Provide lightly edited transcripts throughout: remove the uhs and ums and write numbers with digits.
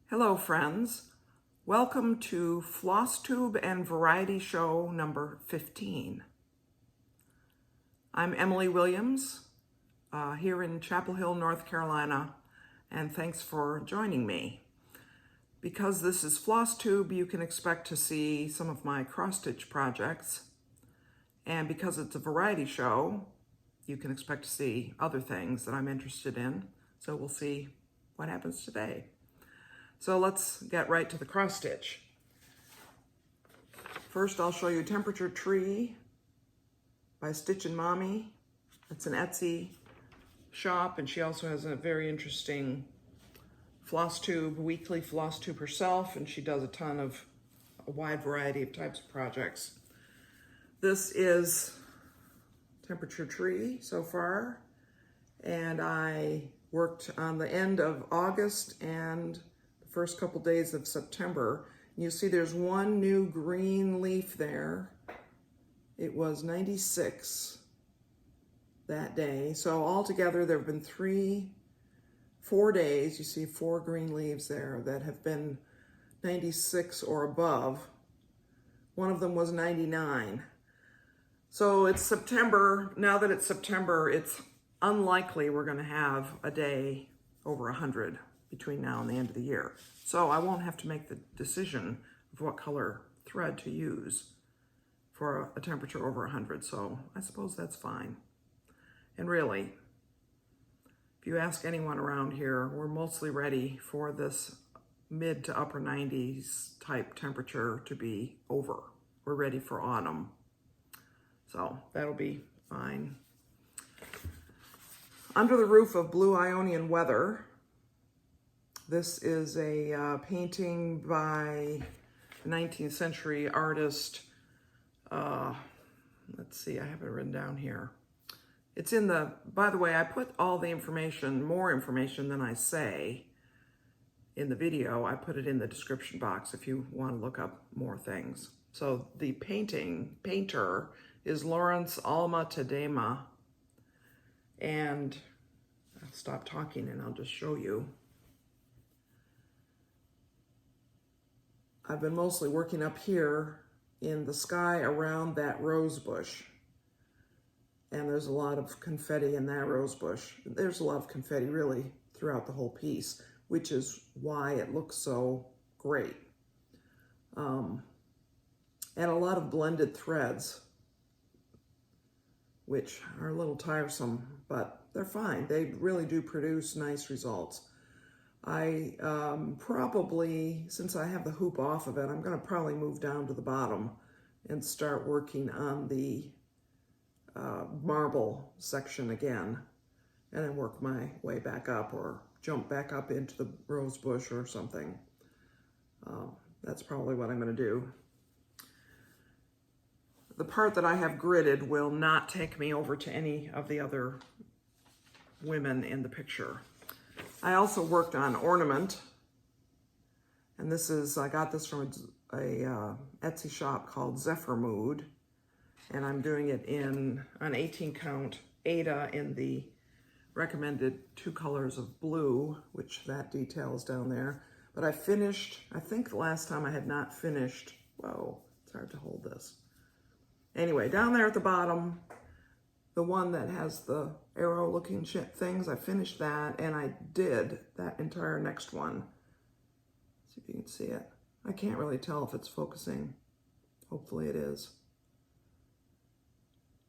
Hello friends, welcome to Flosstube and Variety Show number 15. I'm Emily Williams here in Chapel Hill, North Carolina, and thanks for joining me. Because this is Flosstube, you can expect to see some of my cross-stitch projects, and because it's a variety show, you can expect to see other things that I'm interested in, so we'll see what happens today. So let's get right to the cross stitch. First, I'll show you Temperature Tree by StitchinMommy. It's an Etsy shop, and she also has a very interesting Flosstube, weekly Flosstube herself, and she does a wide variety of types of projects. This is Temperature Tree so far, and I worked on the end of August and first couple days of September. You see there's one new green leaf there. It was 96 that day. So altogether there have been 4 days. You see 4 green leaves there that have been 96 or above. One of them was 99. So it's September. Now that it's September, it's unlikely we're gonna have a day over 100 between now and the end of the year. So I won't have to make the decision of what color thread to use for a temperature over 100, so I suppose that's fine. And really, if you ask anyone around here, we're mostly ready for this mid to upper 90s type temperature to be over. We're ready for autumn, so that'll be fine. Under the Roof of Blue Ionian Weather. This is a painting by a 19th century artist. Let's see, I have it written down here. It's in the, by the way, I put all the information, more information than I say in the video. I put it in the description box if you want to look up more things. So the painter is Lawrence Alma-Tadema. And I'll stop talking and I'll just show you. I've been mostly working up here in the sky around that rose bush. And there's a lot of confetti in that rose bush. There's a lot of confetti really throughout the whole piece, which is why it looks so great. And a lot of blended threads, which are a little tiresome, but they're fine. They really do produce nice results. I probably, since I have the hoop off of it, I'm going to probably move down to the bottom and start working on the marble section again, and then work my way back up or jump back up into the rose bush or something. That's probably what I'm going to do. The part that I have gridded will not take me over to any of the other women in the picture. I also worked on Ornament, and this is, I got this from a Etsy shop called ZephyrMood, and I'm doing it in an 18 count Aida in the recommended 2 colors of blue, which that detail is down there. But I finished, I think the last time I had not finished, whoa, it's hard to hold this. Anyway, down there at the bottom, the one that has the arrow looking things, I finished that, and I did that entire next one. See if you can see it. I can't really tell if it's focusing. Hopefully it is.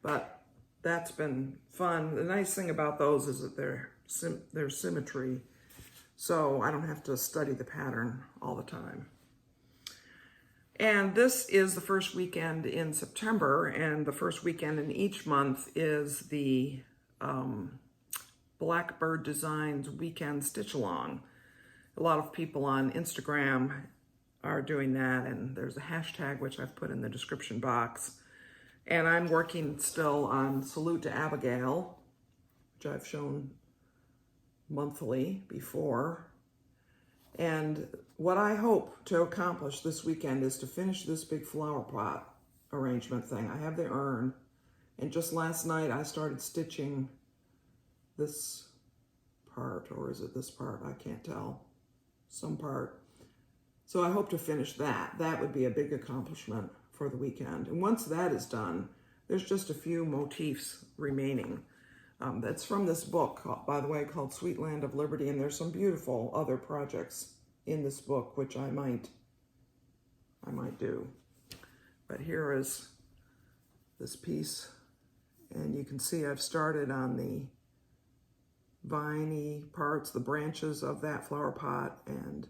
But that's been fun. The nice thing about those is that there's symmetry, so I don't have to study the pattern all the time. And this is the first weekend in September, and the first weekend in each month is the Blackbird Designs Weekend Stitch Along. A lot of people on Instagram are doing that, and there's a hashtag which I've put in the description box. And I'm working still on Salute to Abigail, which I've shown monthly before. And what I hope to accomplish this weekend is to finish this big flower pot arrangement thing. I have the urn, and just last night I started stitching this part, or is it this part? I can't tell. Some part. So I hope to finish that. That would be a big accomplishment for the weekend. And once that is done, there's just a few motifs remaining. That's from this book, by the way, called Sweet Land of Liberty. And there's some beautiful other projects in this book, which I might do. But here is this piece. And you can see I've started on the viney parts, the branches of that flower pot, and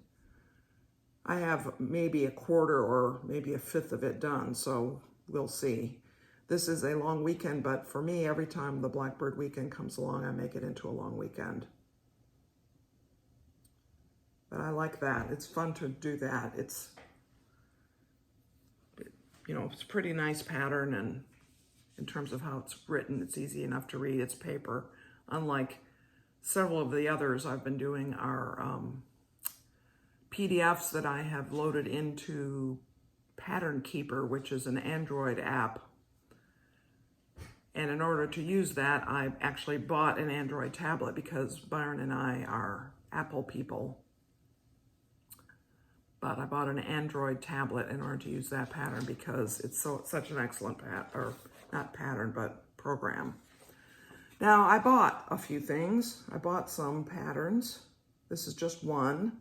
I have maybe a quarter or maybe a fifth of it done, so we'll see. This is a long weekend, but for me, every time the Blackbird weekend comes along, I make it into a long weekend. But I like that. It's fun to do that. It's a pretty nice pattern, and in terms of how it's written, it's easy enough to read. It's paper. Unlike several of the others I've been doing are PDFs that I have loaded into Pattern Keeper, which is an Android app. And in order to use that, I actually bought an Android tablet because Byron and I are Apple people. But I bought an Android tablet in order to use that pattern because it's such an excellent not pattern, but program. Now, I bought a few things. I bought some patterns. This is just one.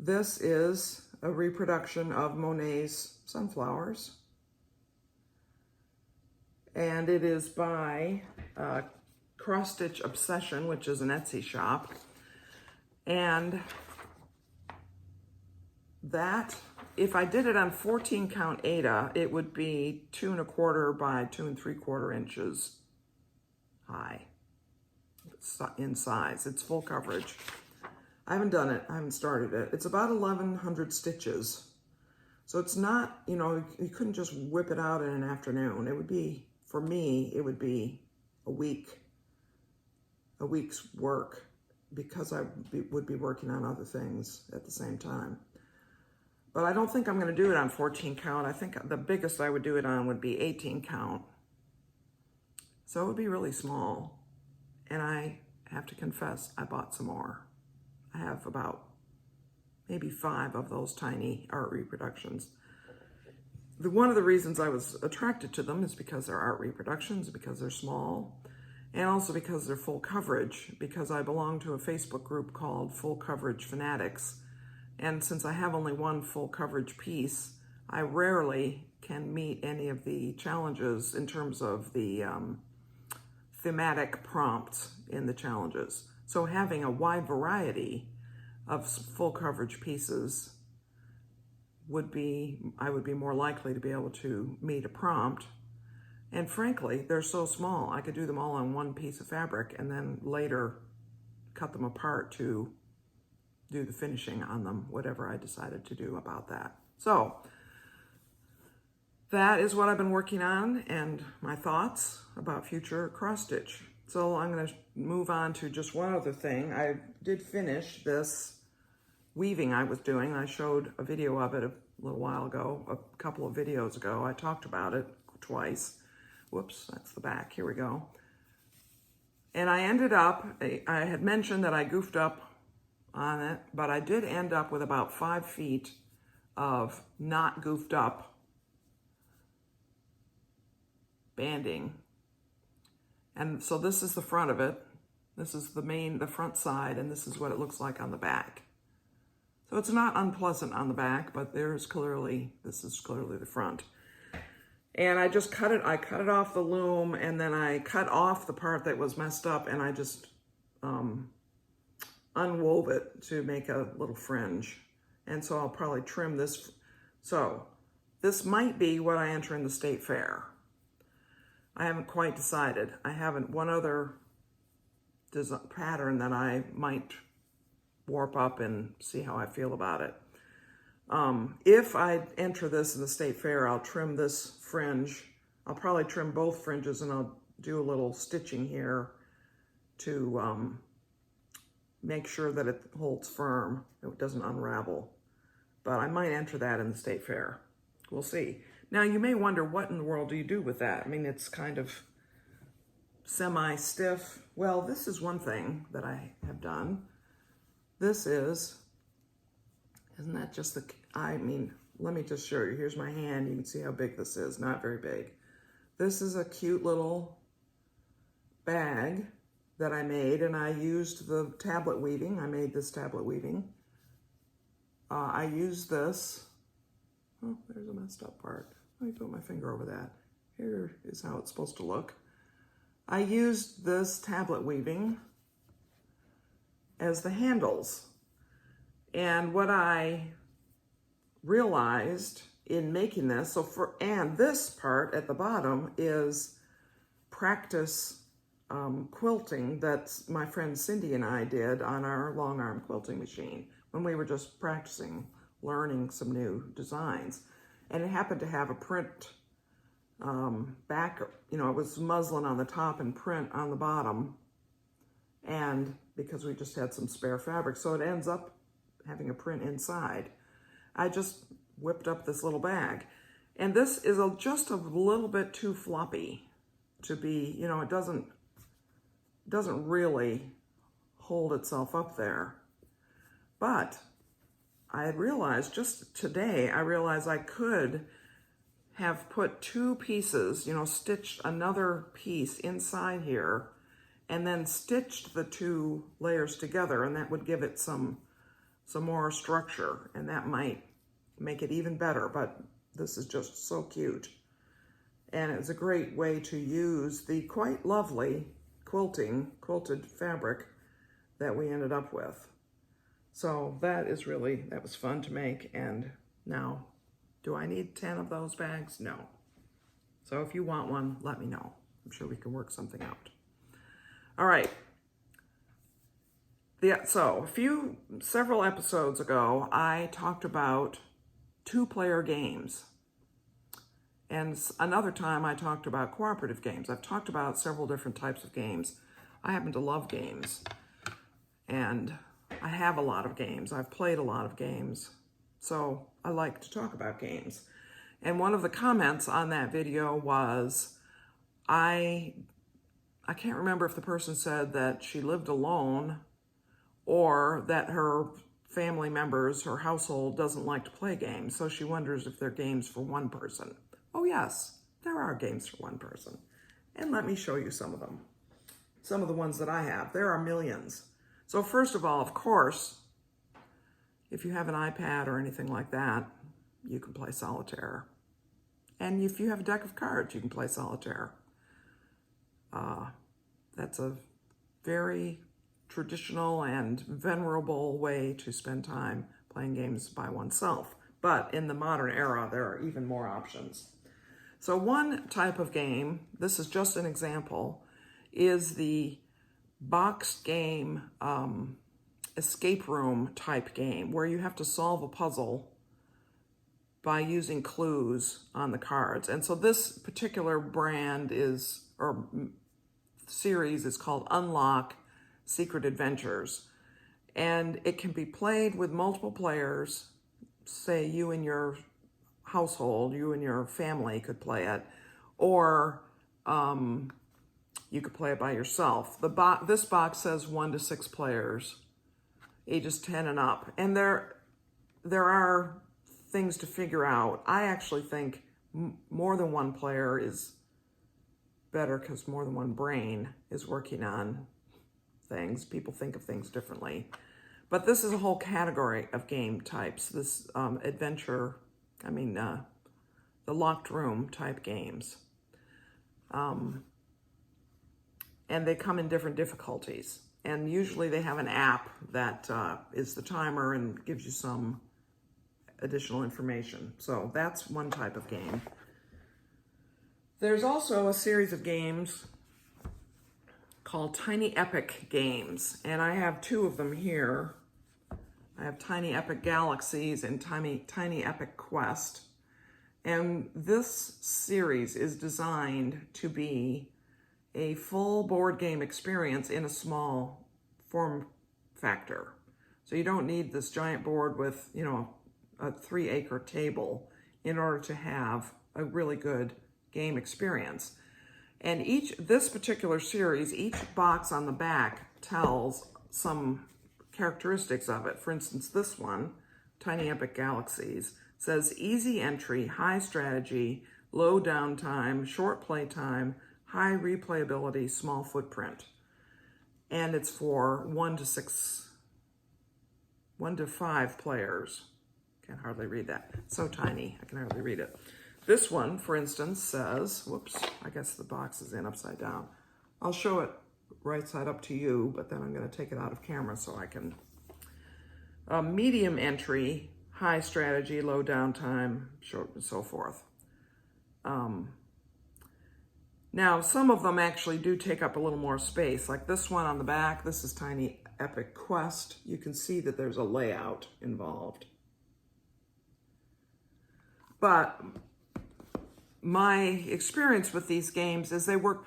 This is a reproduction of Monet's Sunflowers. And it is by Cross Stitch Obsession, which is an Etsy shop. And that, if I did it on 14 count Aida, it would be 2 1/4 by 2 3/4 inches high in size. It's full coverage. I haven't done it. I haven't started it. It's about 1,100 stitches. So it's not, you couldn't just whip it out in an afternoon. It would be, for me, it would be a week's work because I would be working on other things at the same time. But I don't think I'm going to do it on 14 count. I think the biggest I would do it on would be 18 count. So it would be really small. And I have to confess, I bought some more. I have about maybe 5 of those tiny art reproductions. One of the reasons I was attracted to them is because they're art reproductions, because they're small, and also because they're full coverage, because I belong to a Facebook group called Full Coverage Fanatics. And since I have only one full coverage piece, I rarely can meet any of the challenges in terms of the thematic prompts in the challenges. So having a wide variety of full coverage pieces I would be more likely to be able to meet a prompt. And frankly, they're so small, I could do them all on one piece of fabric and then later cut them apart to do the finishing on them, whatever I decided to do about that. So that is what I've been working on and my thoughts about future cross stitch. So I'm going to move on to just one other thing. I did finish this weaving I was doing. I showed a video of it a little while ago, a couple of videos ago. I talked about it twice. Whoops, that's the back. Here we go. And I ended up, I had mentioned that I goofed up on it, but I did end up with about 5 feet of not goofed up banding. And so this is the front of it. This is the front side, and this is what it looks like on the back. So it's not unpleasant on the back, but this is clearly the front. And I just cut it off the loom, and then I cut off the part that was messed up, and I just unwove it to make a little fringe. And so I'll probably trim this. So this might be what I enter in the state fair. I haven't quite decided. I haven't. One other pattern that I might warp up and see how I feel about it. If I enter this in the state fair, I'll trim this fringe. I'll probably trim both fringes, and I'll do a little stitching here to make sure that it holds firm, it doesn't unravel. But I might enter that in the state fair. We'll see. Now, you may wonder, what in the world do you do with that? I mean, it's kind of semi-stiff. Well, this is one thing that I have done. This is Isn't that just the, I mean, let me just show you. Here's my hand. You can see how big this is. Not very big. This is a cute little bag that I made, and I used the tablet weaving. I made this tablet weaving. I used this. Oh, there's a messed up part. Let me put my finger over that. Here is how it's supposed to look. I used this tablet weaving as the handles. And what I realized in making this, and this part at the bottom is practice quilting that my friend Cindy and I did on our long arm quilting machine when we were just practicing, learning some new designs. And it happened to have a print back, you know, it was muslin on the top and print on the bottom. And because we just had some spare fabric, so it ends up having a print inside. I just whipped up this little bag. And this is just a little bit too floppy to be, you know, it doesn't really hold itself up there. But I had realized just today, I realized I could have put two pieces, you know, stitched another piece inside here and then stitched the two layers together, and that would give it some more structure, and that might make it even better. But this is just so cute. And it's a great way to use the quite lovely quilted fabric that we ended up with. So that was fun to make. And now, do I need 10 of those bags? No. So if you want one, let me know. I'm sure we can work something out. All right. So several episodes ago, I talked about 2-player games. And another time I talked about cooperative games. I've talked about several different types of games. I happen to love games. And I have a lot of games. I've played a lot of games. So I like to talk about games. And one of the comments on that video was, I can't remember if the person said that she lived alone or that her family members, her household doesn't like to play games. So she wonders if they're games for one person. Oh yes, there are games for one person. And let me show you some of them. Some of the ones that I have. There are millions. So first of all, of course, if you have an iPad or anything like that, you can play solitaire. And if you have a deck of cards, you can play solitaire. That's a very traditional and venerable way to spend time playing games by oneself. But in the modern era, there are even more options. So one type of game, this is just an example, is the boxed game escape room type game where you have to solve a puzzle by using clues on the cards. And so this particular brand or series is called Unlock Secret Adventures. And it can be played with multiple players. Say you and your household, you and your family could play it, or you could play it by yourself. This box says 1 to 6 players, ages 10 and up. And there are things to figure out. I actually think more than one player is better because more than one brain is working on things. People think of things differently. But this is a whole category of game types. This the locked room type games. And they come in different difficulties. And usually they have an app that is the timer and gives you some additional information. So that's one type of game. There's also a series of games called Tiny Epic Games, and I have 2 of them here. I have Tiny Epic Galaxies and Tiny Epic Quest. And this series is designed to be a full board game experience in a small form factor. So you don't need this giant board with, you know, a 3-acre table in order to have a really good game experience. And this particular series, each box on the back tells some characteristics of it. For instance, this one, Tiny Epic Galaxies. It says easy entry, high strategy, low downtime, short play time, high replayability, small footprint. And it's for 1 to 5 players. Can't hardly read that. So tiny, I can hardly read it. This one, for instance, says, whoops, I guess the box is in upside down. I'll show it right side up to you, but then I'm going to take it out of camera so I can. Medium entry, high strategy, low downtime, short, and so forth. Now, some of them actually do take up a little more space, like this one on the back. This is Tiny Epic Quest. You can see that there's a layout involved. But my experience with these games is they work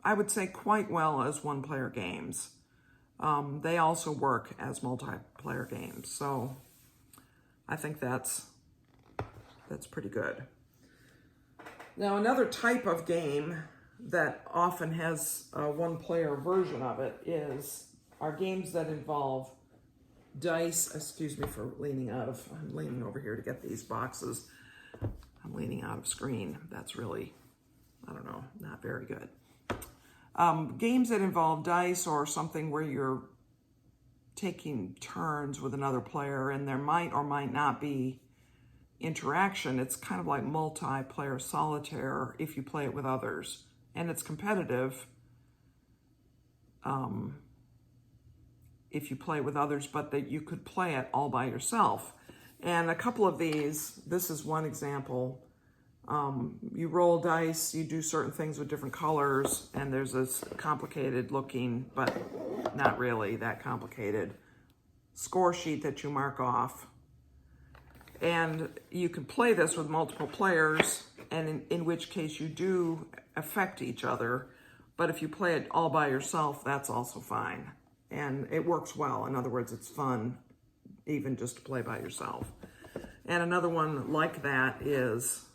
I would say quite well as one-player games. They also work as multiplayer games, so I think that's pretty good. Now, another type of game that often has a one-player version of it are games that involve dice. Excuse me for I'm leaning over here to get these boxes. I'm leaning out of screen. That's really, I don't know, not very good. Games that involve dice or something where you're taking turns with another player and there might or might not be interaction. It's kind of like multiplayer solitaire if you play it with others. And it's competitive if you play with others, but that you could play it all by yourself. And a couple of these, this is one example. You roll dice, you do certain things with different colors, and there's this complicated looking, but not really that complicated, score sheet that you mark off. And you can play this with multiple players, and in which case you do affect each other. But if you play it all by yourself, that's also fine. And it works well. In other words, it's fun, even just to play by yourself. And another one like that is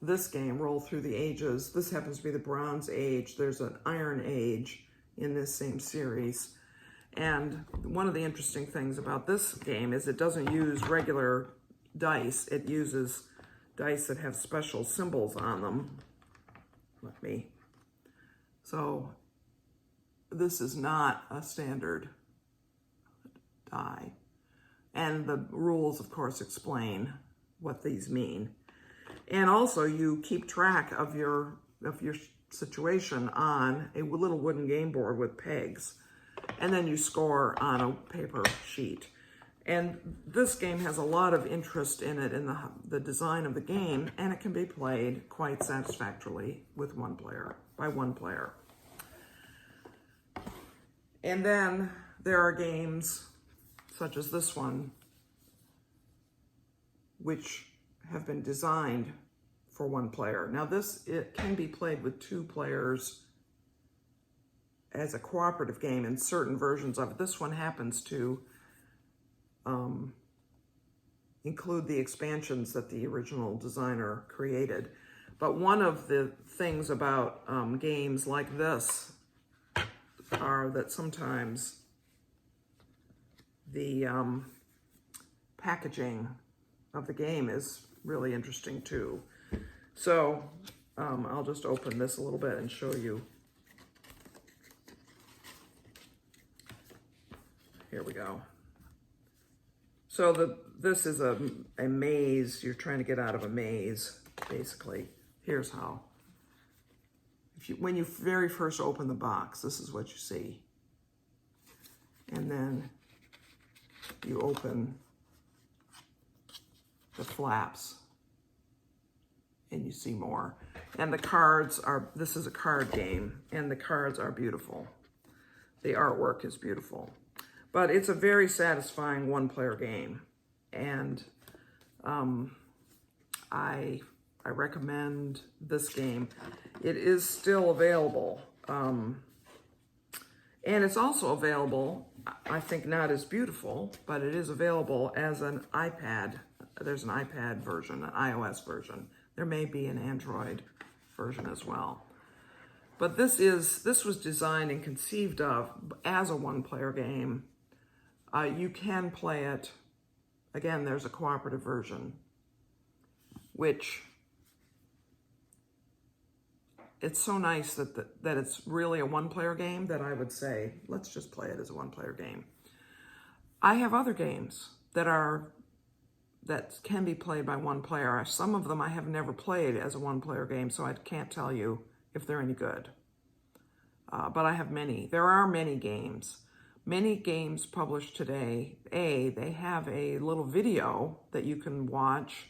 this game, Roll Through the Ages. This happens to be the Bronze Age. There's an Iron Age in this same series. And one of the interesting things about this game is it doesn't use regular dice. It uses dice that have special symbols on them, like me. So this is not a standard die. And the rules, of course, explain what these mean. And also you keep track of your situation on a little wooden game board with pegs. And then you score on a paper sheet. And this game has a lot of interest in it, in the design of the game, and it can be played quite satisfactorily with by one player. And then there are games such as this one, which have been designed for one player. Now it can be played with 2 players as a cooperative game in certain versions of it. This one happens to include the expansions that the original designer created. But one of the things about games like this are that sometimes the packaging of the game is really interesting too. So I'll just open this a little bit and show you. Here we go. So this is a maze. You're trying to get out of a maze, basically. Here's how. When you very first open the box, this is what you see. And then you open the flaps and you see more. And the cards this is a card game, and the cards are beautiful. The artwork is beautiful. But it's a very satisfying one-player game. And I recommend this game. It is still available. And it's also available, I think not as beautiful, but it is available as an iPad. There's an iPad version, an iOS version. There may be an Android version as well. But this was designed and conceived of as a one-player game. You can play it again, there's a cooperative version, which it's so nice that it's really a one-player game that I would say, let's just play it as a one-player game. I have other games that can be played by one player. Some of them I have never played as a one-player game, so I can't tell you if they're any good. But I have many. There are many games. Many games published today, they have a little video that you can watch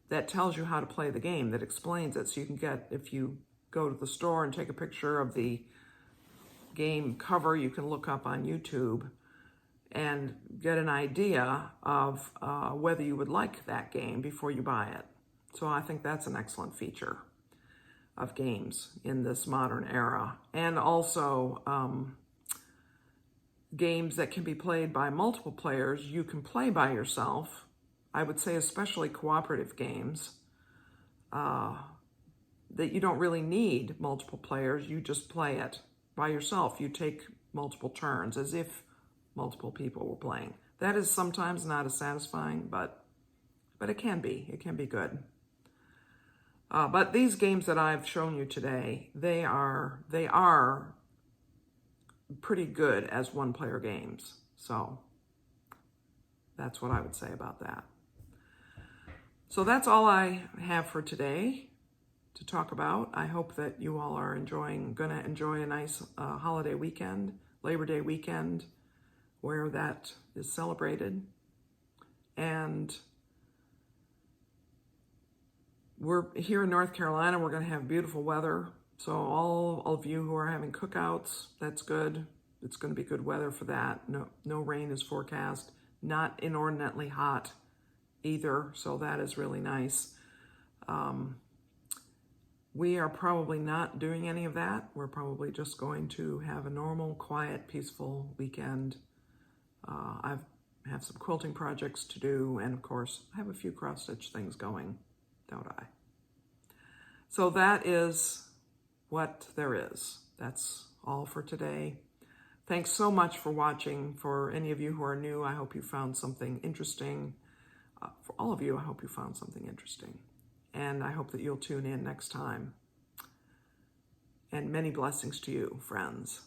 that tells you how to play the game, that explains it. So you can get, if you go to the store and take a picture of the game cover, you can look up on YouTube and get an idea of whether you would like that game before you buy it. So I think that's an excellent feature of games in this modern era. And also games that can be played by multiple players, you can play by yourself. I would say especially cooperative games that you don't really need multiple players. You just play it by yourself. You take multiple turns as if multiple people were playing. That is sometimes not as satisfying, but it can be. It can be good. But these games that I've shown you today, they are pretty good as one-player games. So that's what I would say about that. So that's all I have for today to talk about. I hope that you all are gonna enjoy a nice holiday weekend, Labor Day weekend, where that is celebrated. And we're here in North Carolina, we're gonna have beautiful weather. So all of you who are having cookouts, that's good. It's gonna be good weather for that. No rain is forecast, not inordinately hot either, so that is really nice. We are probably not doing any of that. We're probably just going to have a normal, quiet, peaceful weekend. I have some quilting projects to do, and of course, I have a few cross-stitch things going, don't I? So that is what there is. That's all for today. Thanks so much for watching. For any of you who are new, I hope you found something interesting. For all of you, I hope you found something interesting. And I hope that you'll tune in next time. And many blessings to you, friends.